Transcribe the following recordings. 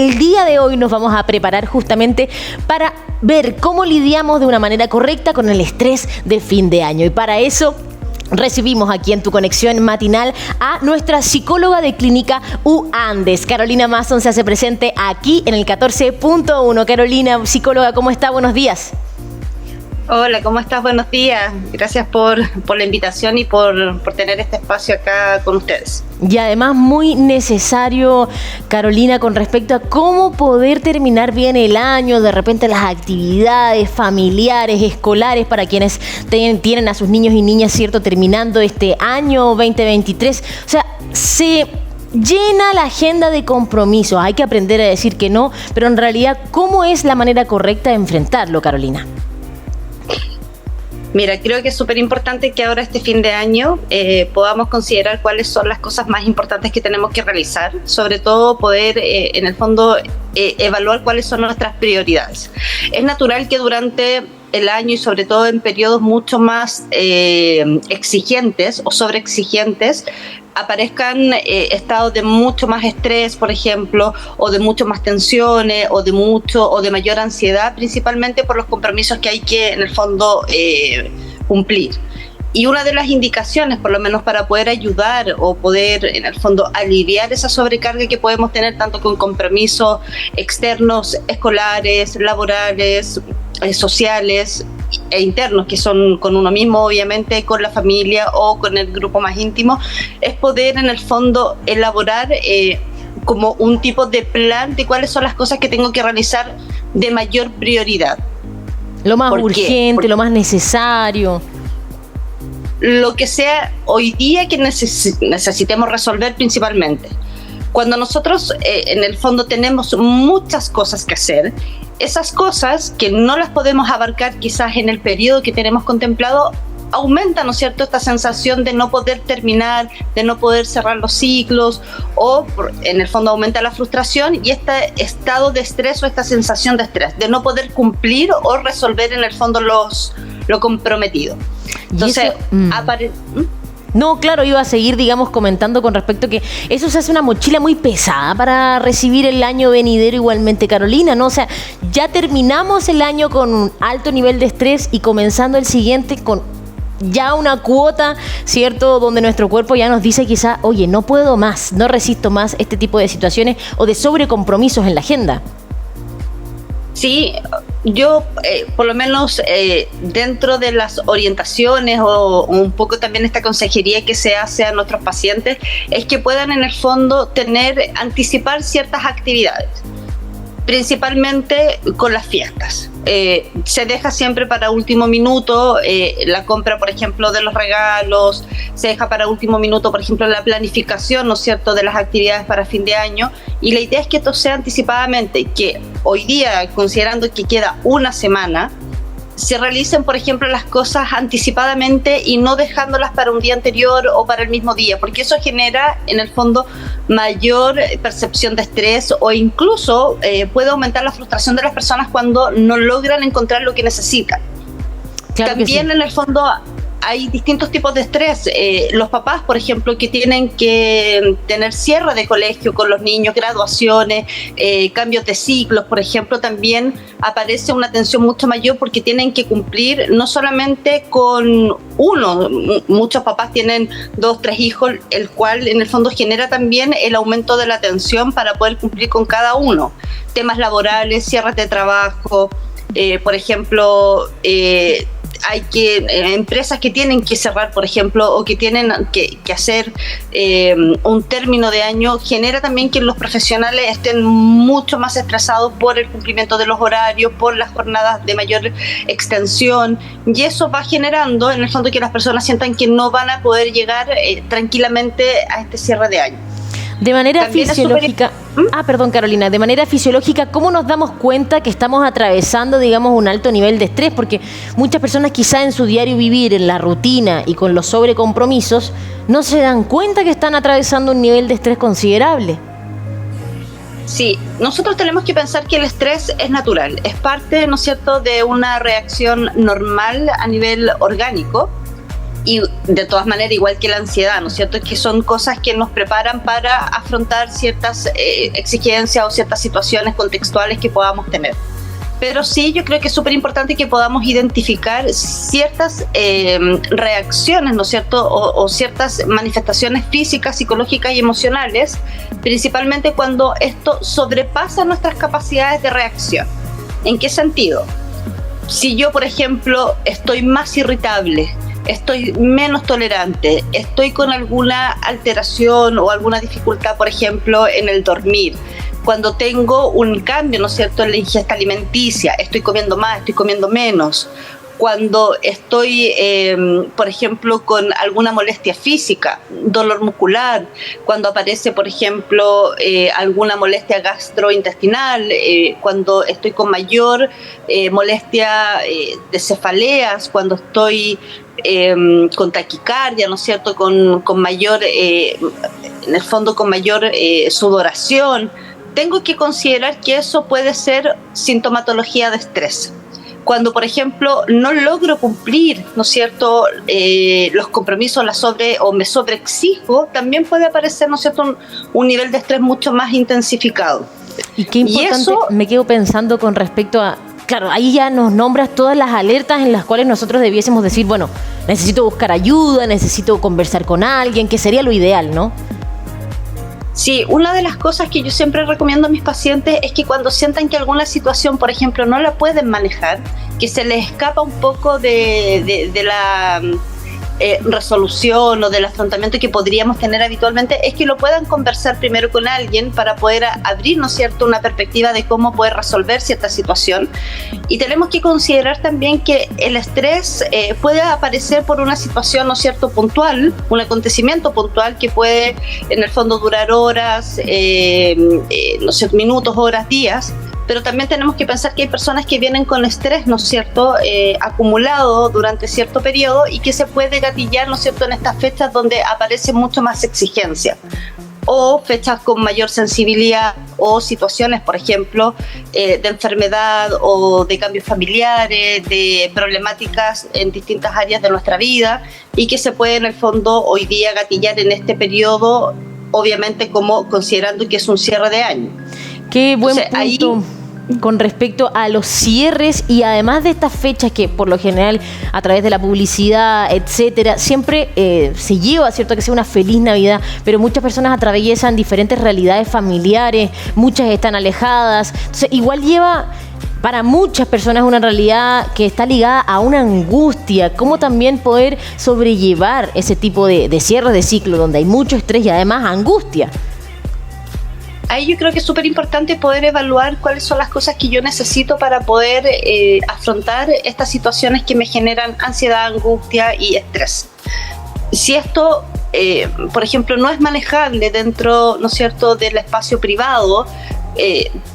El día de hoy nos vamos a preparar justamente para ver cómo lidiamos de una manera correcta con el estrés de fin de año. Y para eso recibimos aquí en Tu Conexión Matinal a nuestra psicóloga de clínica UAndes. Carolina Mason se hace presente aquí en el 14.1. Carolina, psicóloga, ¿cómo está? Buenos días. Hola, ¿cómo estás? Buenos días. Gracias por la invitación y por tener este espacio acá con ustedes. Y además muy necesario, Carolina, con respecto a cómo poder terminar bien el año, de repente las actividades familiares, escolares, para quienes tienen a sus niños y niñas, ¿cierto?, terminando este año 2023. O sea, se llena la agenda de compromisos. Hay que aprender a decir que no, pero en realidad, ¿cómo es la manera correcta de enfrentarlo, Carolina? Mira, creo que es súper importante que ahora este fin de año podamos considerar cuáles son las cosas más importantes que tenemos que realizar, sobre todo poder en el fondo evaluar cuáles son nuestras prioridades. Es natural que durante el año y sobre todo en periodos mucho más exigentes o sobreexigentes aparezcan estados de mucho más estrés, por ejemplo, o de mucho más tensiones, o de mayor ansiedad, principalmente por los compromisos que hay que, en el fondo, cumplir. Y una de las indicaciones, por lo menos para poder ayudar o poder, en el fondo, aliviar esa sobrecarga que podemos tener tanto con compromisos externos, escolares, laborales, sociales e internos, que son con uno mismo, obviamente, con la familia o con el grupo más íntimo, es poder, en el fondo, elaborar como un tipo de plan de cuáles son las cosas que tengo que realizar de mayor prioridad. Lo más urgente, lo más necesario. Lo que sea hoy día que necesitemos resolver principalmente. Cuando nosotros en el fondo tenemos muchas cosas que hacer, esas cosas que no las podemos abarcar quizás en el periodo que tenemos contemplado, aumenta, ¿no es cierto?, esta sensación de no poder terminar, de no poder cerrar los ciclos, o en el fondo aumenta la frustración y este estado de estrés o esta sensación de estrés, de no poder cumplir o resolver en el fondo lo comprometido. Entonces, No, claro, iba a seguir, digamos, comentando con respecto a que eso se hace una mochila muy pesada para recibir el año venidero igualmente, Carolina, ¿no? O sea, ya terminamos el año con un alto nivel de estrés y comenzando el siguiente con ya una cuota, ¿cierto?, donde nuestro cuerpo ya nos dice quizá, oye, no puedo más, no resisto más este tipo de situaciones o de sobrecompromisos en la agenda. Sí, yo por lo menos dentro de las orientaciones o un poco también esta consejería que se hace a nuestros pacientes es que puedan en el fondo anticipar ciertas actividades, principalmente con las fiestas. Se deja siempre para último minuto la compra, por ejemplo, de los regalos, se deja para último minuto, por ejemplo, la planificación, ¿no es cierto?, de las actividades para fin de año, y la idea es que esto sea anticipadamente, que hoy día, considerando que queda una semana, se realicen, por ejemplo, las cosas anticipadamente y no dejándolas para un día anterior o para el mismo día, porque eso genera, en el fondo, mayor percepción de estrés o incluso puede aumentar la frustración de las personas cuando no logran encontrar lo que necesitan. Claro. También sí. En el fondo hay distintos tipos de estrés. Los papás, por ejemplo, que tienen que tener cierre de colegio con los niños, graduaciones, cambios de ciclos, por ejemplo, también aparece una tensión mucho mayor porque tienen que cumplir no solamente con uno. Muchos papás tienen 2, 3 hijos, el cual en el fondo genera también el aumento de la tensión para poder cumplir con cada uno. Temas laborales, cierres de trabajo, por ejemplo, hay empresas que tienen que cerrar, por ejemplo, o que tienen que hacer un término de año, genera también que los profesionales estén mucho más estresados por el cumplimiento de los horarios, por las jornadas de mayor extensión, y eso va generando, en el fondo, que las personas sientan que no van a poder llegar tranquilamente a este cierre de año. De manera fisiológica, perdón, Carolina, de manera fisiológica, ¿cómo nos damos cuenta que estamos atravesando, digamos, un alto nivel de estrés? Porque muchas personas quizá en su diario vivir, en la rutina y con los sobrecompromisos, no se dan cuenta que están atravesando un nivel de estrés considerable. Sí, nosotros tenemos que pensar que el estrés es natural, es parte, ¿no es cierto?, de una reacción normal a nivel orgánico. Y de todas maneras, igual que la ansiedad, ¿no es cierto? Que son cosas que nos preparan para afrontar ciertas exigencias o ciertas situaciones contextuales que podamos tener. Pero sí, yo creo que es súper importante que podamos identificar ciertas reacciones, ¿no es cierto? O ciertas manifestaciones físicas, psicológicas y emocionales, principalmente cuando esto sobrepasa nuestras capacidades de reacción. ¿En qué sentido? Si yo, por ejemplo, estoy más irritable, estoy menos tolerante, estoy con alguna alteración o alguna dificultad, por ejemplo, en el dormir, cuando tengo un cambio, ¿no es cierto?, en la ingesta alimenticia, estoy comiendo más, estoy comiendo menos, cuando estoy, por ejemplo, con alguna molestia física, dolor muscular, cuando aparece, por ejemplo, alguna molestia gastrointestinal, cuando estoy con mayor molestia de cefaleas, cuando estoy con taquicardia, ¿no es cierto?, con mayor, en el fondo, con mayor sudoración. Tengo que considerar que eso puede ser sintomatología de estrés. Cuando, por ejemplo, no logro cumplir, ¿no es cierto?, los compromisos, o me sobreexijo, también puede aparecer, ¿no es cierto?, un nivel de estrés mucho más intensificado. Y qué importante, y eso, me quedo pensando con respecto a, claro, ahí ya nos nombras todas las alertas en las cuales nosotros debiésemos decir, bueno, necesito buscar ayuda, necesito conversar con alguien, que sería lo ideal, ¿no? Sí, una de las cosas que yo siempre recomiendo a mis pacientes es que cuando sientan que alguna situación, por ejemplo, no la pueden manejar, que se les escapa un poco de la resolución o del afrontamiento que podríamos tener habitualmente, es que lo puedan conversar primero con alguien para poder abrir, ¿no es cierto?, una perspectiva de cómo poder resolver cierta situación. Y tenemos que considerar también que el estrés puede aparecer por una situación, ¿no es cierto?, puntual, un acontecimiento puntual que puede en el fondo durar horas, no sé, minutos, horas, días. Pero también tenemos que pensar que hay personas que vienen con estrés, ¿no es cierto?, acumulado durante cierto periodo y que se puede gatillar, ¿no es cierto?, en estas fechas donde aparece mucho más exigencia. O fechas con mayor sensibilidad o situaciones, por ejemplo, de enfermedad o de cambios familiares, de problemáticas en distintas áreas de nuestra vida y que se puede en el fondo hoy día gatillar en este periodo, obviamente como considerando que es un cierre de año. Qué buen punto. Ahí, con respecto a los cierres y además de estas fechas que por lo general a través de la publicidad, etcétera, siempre se lleva, ¿cierto?, que sea una feliz Navidad, pero muchas personas atraviesan diferentes realidades familiares, muchas están alejadas, entonces igual lleva para muchas personas una realidad que está ligada a una angustia. ¿Cómo también poder sobrellevar ese tipo de cierre de ciclo donde hay mucho estrés y además angustia? Ahí yo creo que es súper importante poder evaluar cuáles son las cosas que yo necesito para poder afrontar estas situaciones que me generan ansiedad, angustia y estrés. Si esto, por ejemplo, no es manejable dentro, ¿no es cierto?, del espacio privado,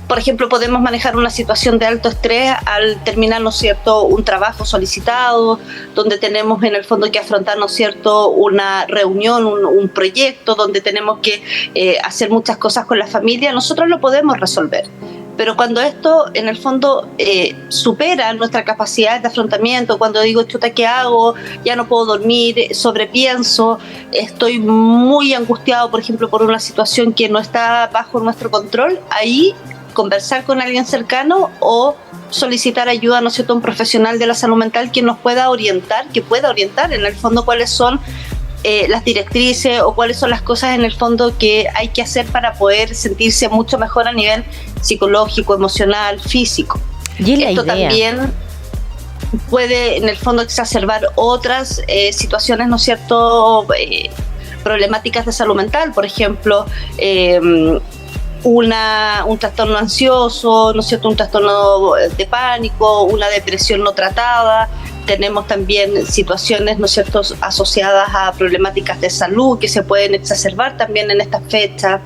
por ejemplo, podemos manejar una situación de alto estrés al terminar, ¿no es cierto?, un trabajo solicitado, donde tenemos en el fondo que afrontar, ¿no es cierto?, una reunión, un proyecto, donde tenemos que hacer muchas cosas con la familia. Nosotros lo podemos resolver. Pero cuando esto en el fondo supera nuestra capacidad de afrontamiento, cuando digo, chuta, ¿qué hago? Ya no puedo dormir, sobrepienso, estoy muy angustiado, por ejemplo, por una situación que no está bajo nuestro control, ahí conversar con alguien cercano o solicitar ayuda, ¿no es cierto?, un profesional de la salud mental que nos pueda orientar, que pueda orientar en el fondo cuáles son las directrices o cuáles son las cosas en el fondo que hay que hacer para poder sentirse mucho mejor a nivel psicológico, emocional, físico. Y esto también puede en el fondo exacerbar otras situaciones, ¿no es cierto?, problemáticas de salud mental, por ejemplo, un trastorno ansioso, ¿no es cierto?, un trastorno de pánico, una depresión no tratada. Tenemos también situaciones, ¿no es cierto?, asociadas a problemáticas de salud que se pueden exacerbar también en estas fechas.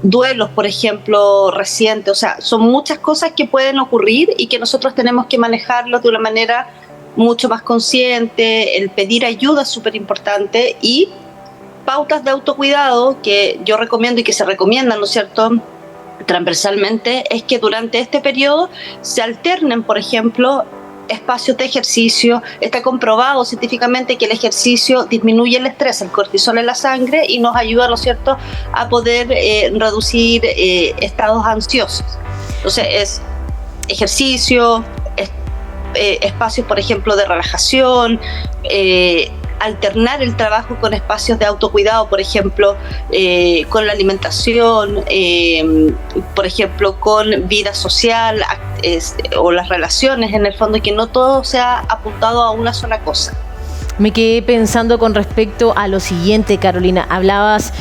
Duelos, por ejemplo, recientes. O sea, son muchas cosas que pueden ocurrir y que nosotros tenemos que manejarlos de una manera mucho más consciente. El pedir ayuda es súper importante y pautas de autocuidado que yo recomiendo y que se recomiendan, ¿no es cierto?, transversalmente, es que durante este periodo se alternen, por ejemplo, espacios de ejercicio. Está comprobado científicamente que el ejercicio disminuye el estrés, el cortisol en la sangre y nos ayuda, ¿no es cierto?, a poder reducir estados ansiosos. Entonces es ejercicio, espacios, por ejemplo, de relajación, alternar el trabajo con espacios de autocuidado, por ejemplo, con la alimentación, por ejemplo, con vida social o las relaciones, en el fondo, que no todo sea apuntado a una sola cosa. Me quedé pensando con respecto a lo siguiente, Carolina. Hablabas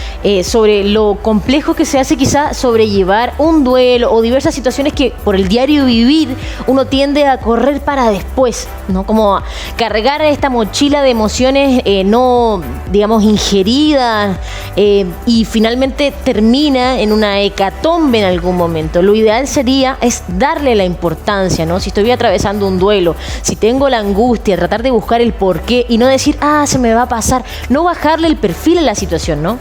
sobre lo complejo que se hace quizá sobrellevar un duelo o diversas situaciones que por el diario vivir uno tiende a correr para después, ¿no? Como a cargar esta mochila de emociones no, digamos, ingeridas y finalmente termina en una hecatombe en algún momento. Lo ideal sería es darle la importancia, ¿no? Si estoy atravesando un duelo, si tengo la angustia, tratar de buscar el porqué y no decir, se me va a pasar, no bajarle el perfil a la situación, ¿no?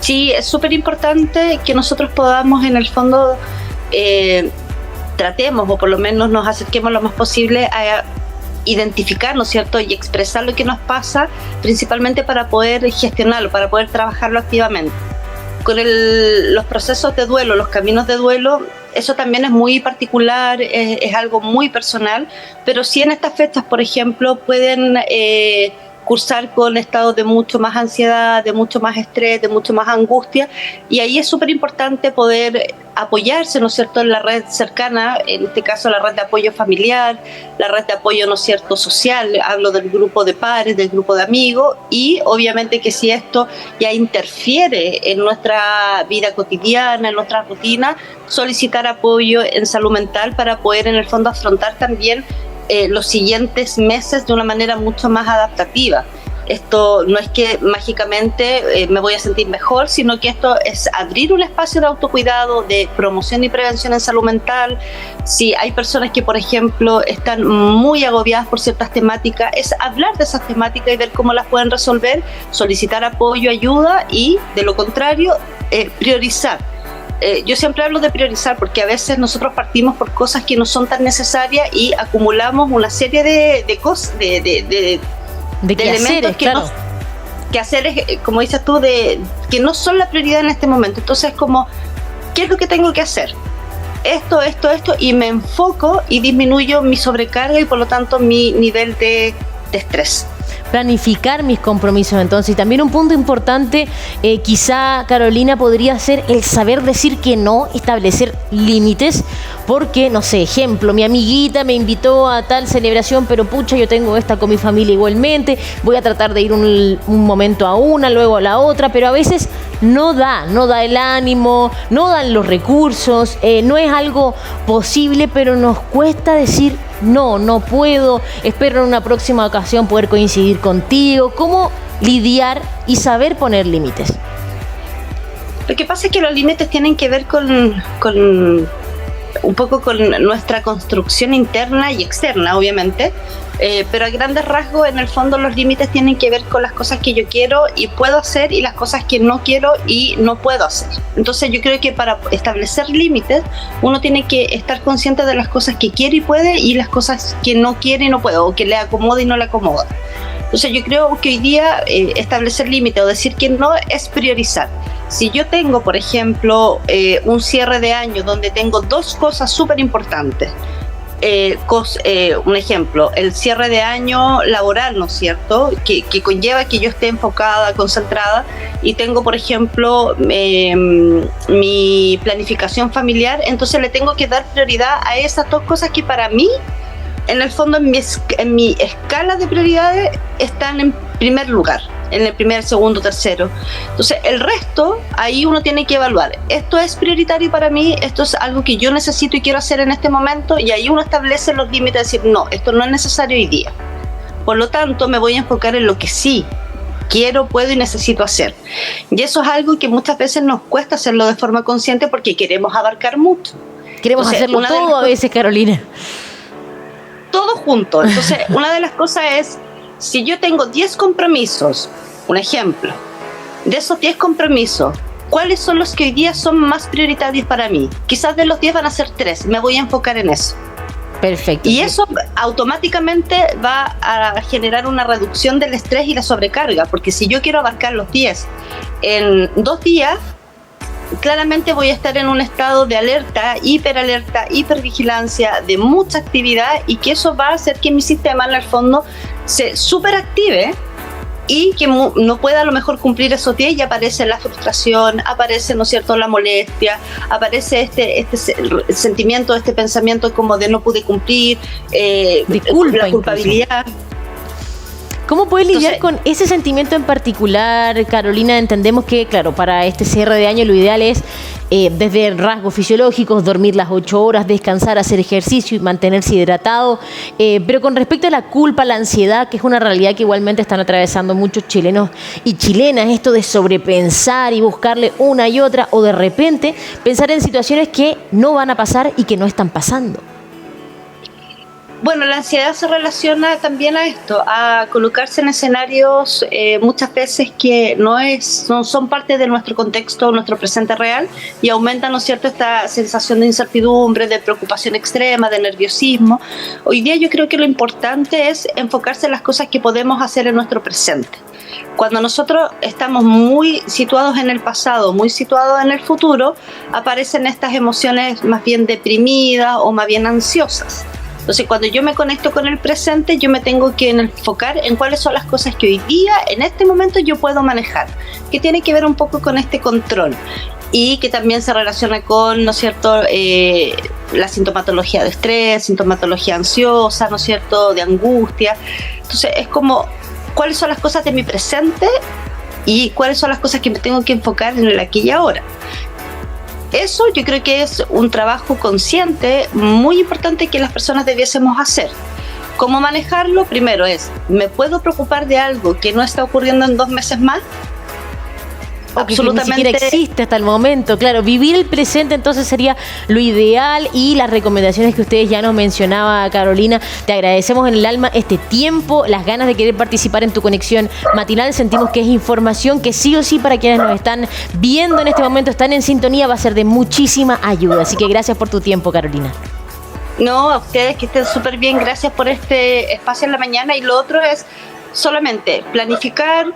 Sí, es súper importante que nosotros podamos, en el fondo, tratemos, o por lo menos nos acerquemos lo más posible a identificar, ¿no es cierto?, y expresar lo que nos pasa, principalmente para poder gestionarlo, para poder trabajarlo activamente. Con los procesos de duelo, los caminos de duelo, eso también es muy particular, es algo muy personal, pero sí en estas fechas, por ejemplo, pueden cursar con estados de mucho más ansiedad, de mucho más estrés, de mucho más angustia, y ahí es súper importante poder apoyarse, ¿no es cierto?, en la red cercana, en este caso la red de apoyo familiar, la red de apoyo, ¿no es cierto?, social, hablo del grupo de pares, del grupo de amigos, y obviamente que si esto ya interfiere en nuestra vida cotidiana, en nuestra rutina, solicitar apoyo en salud mental para poder en el fondo afrontar también los siguientes meses de una manera mucho más adaptativa. Esto no es que mágicamente me voy a sentir mejor, sino que esto es abrir un espacio de autocuidado, de promoción y prevención en salud mental. Si hay personas que, por ejemplo, están muy agobiadas por ciertas temáticas, es hablar de esas temáticas y ver cómo las pueden resolver, solicitar apoyo, ayuda y, de lo contrario, priorizar. Yo siempre hablo de priorizar porque a veces nosotros partimos por cosas que no son tan necesarias y acumulamos una serie de cosas, de elementos que hacer, como dices tú, que no son la prioridad en este momento. Entonces, como, ¿qué es lo que tengo que hacer? Esto, y me enfoco y disminuyo mi sobrecarga y por lo tanto mi nivel de estrés. Planificar mis compromisos, entonces. Y también un punto importante, quizá, Carolina, podría ser el saber decir que no, establecer límites, porque, no sé, ejemplo, mi amiguita me invitó a tal celebración, pero pucha, yo tengo esta con mi familia igualmente, voy a tratar de ir un momento a una, luego a la otra, pero a veces no da el ánimo, no dan los recursos, no es algo posible, pero nos cuesta decir no puedo, espero en una próxima ocasión poder coincidir contigo. ¿Cómo lidiar y saber poner límites? Lo que pasa es que los límites tienen que ver con un poco con nuestra construcción interna y externa, obviamente, pero a grandes rasgos, en el fondo, los límites tienen que ver con las cosas que yo quiero y puedo hacer y las cosas que no quiero y no puedo hacer. Entonces yo creo que para establecer límites uno tiene que estar consciente de las cosas que quiere y puede y las cosas que no quiere y no puede, o que le acomoda y no le acomoda. Entonces yo creo que hoy día establecer límites o decir que no es priorizar. Si yo tengo, por ejemplo, un cierre de año donde tengo dos cosas súper importantes, un ejemplo, el cierre de año laboral, ¿no es cierto?, que conlleva que yo esté enfocada, concentrada, y tengo, por ejemplo, mi planificación familiar, entonces le tengo que dar prioridad a esas dos cosas que para mí, en el fondo, en mi escala de prioridades, están en primer lugar, en el primer, segundo, tercero. Entonces, el resto, ahí uno tiene que evaluar. Esto es prioritario para mí, esto es algo que yo necesito y quiero hacer en este momento, y ahí uno establece los límites, decir, no, esto no es necesario hoy día. Por lo tanto, me voy a enfocar en lo que sí quiero, puedo y necesito hacer. Y eso es algo que muchas veces nos cuesta hacerlo de forma consciente porque queremos abarcar mucho. Queremos hacerlo todo a veces, Carolina. Todo junto. Entonces, una de las cosas es, si yo tengo 10 compromisos, un ejemplo, de esos 10 compromisos, ¿cuáles son los que hoy día son más prioritarios para mí? Quizás de los 10 van a ser 3, me voy a enfocar en eso. Perfecto. Y eso automáticamente va a generar una reducción del estrés y la sobrecarga, porque si yo quiero abarcar los 10 en 2 días, claramente voy a estar en un estado de alerta, hipervigilancia, de mucha actividad, y que eso va a hacer que mi sistema en el fondo se superactive y que no pueda a lo mejor cumplir esos 10, y aparece la frustración, aparece, ¿no es cierto?, la molestia, aparece este sentimiento, este pensamiento como de no pude cumplir, de culpa, la culpabilidad. ¿Cómo puedes lidiar con ese sentimiento en particular, Carolina? Entendemos que, claro, para este cierre de año lo ideal es, desde rasgos fisiológicos, dormir las 8 horas, descansar, hacer ejercicio y mantenerse hidratado. Pero con respecto a la culpa, la ansiedad, que es una realidad que igualmente están atravesando muchos chilenos y chilenas, esto de sobrepensar y buscarle una y otra, o de repente pensar en situaciones que no van a pasar y que no están pasando. Bueno, la ansiedad se relaciona también a esto, a colocarse en escenarios muchas veces que no son parte de nuestro contexto, nuestro presente real, y aumenta, ¿no es cierto?, esta sensación de incertidumbre, de preocupación extrema, de nerviosismo. Hoy día yo creo que lo importante es enfocarse en las cosas que podemos hacer en nuestro presente. Cuando nosotros estamos muy situados en el pasado, muy situados en el futuro, aparecen estas emociones más bien deprimidas o más bien ansiosas. Entonces, cuando yo me conecto con el presente, yo me tengo que enfocar en cuáles son las cosas que hoy día, en este momento, yo puedo manejar, que tiene que ver un poco con este control, y que también se relaciona con, ¿no es cierto?, la sintomatología de estrés, sintomatología ansiosa, ¿no es cierto?, de angustia. Entonces, es como, ¿cuáles son las cosas de mi presente y cuáles son las cosas que me tengo que enfocar en el aquí y ahora? Eso yo creo que es un trabajo consciente muy importante que las personas debiésemos hacer. ¿Cómo manejarlo? Primero ¿me puedo preocupar de algo que no está ocurriendo en 2 meses más? Absolutamente. Que ni siquiera existe hasta el momento. Claro, vivir el presente entonces sería lo ideal, y las recomendaciones que ustedes ya nos mencionaba, Carolina. Te agradecemos en el alma este tiempo, las ganas de querer participar en tu conexión matinal. Sentimos que es información que sí o sí, para quienes nos están viendo en este momento, están en sintonía, va a ser de muchísima ayuda. Así que gracias por tu tiempo, Carolina. No, a ustedes que estén súper bien, gracias por este espacio en la mañana. Y lo otro es solamente planificar,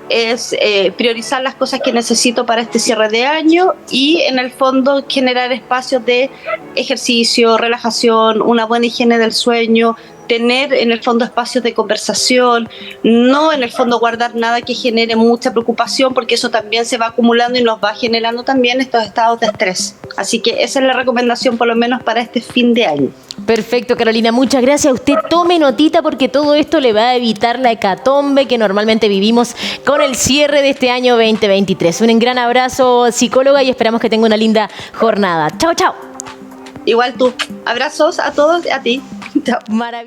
es priorizar las cosas que necesito para este cierre de año, y en el fondo generar espacios de ejercicio, relajación, una buena higiene del sueño, tener en el fondo espacios de conversación, no en el fondo guardar nada que genere mucha preocupación, porque eso también se va acumulando y nos va generando también estos estados de estrés. Así que esa es la recomendación, por lo menos para este fin de año. Perfecto, Carolina, muchas gracias. Usted tome notita, porque todo esto le va a evitar la hecatombe que normalmente vivimos con el cierre de este año 2023. Un gran abrazo, psicóloga, y esperamos que tenga una linda jornada. Chao, chao. Igual tú. Abrazos a todos y a ti. Chao. Maravilloso.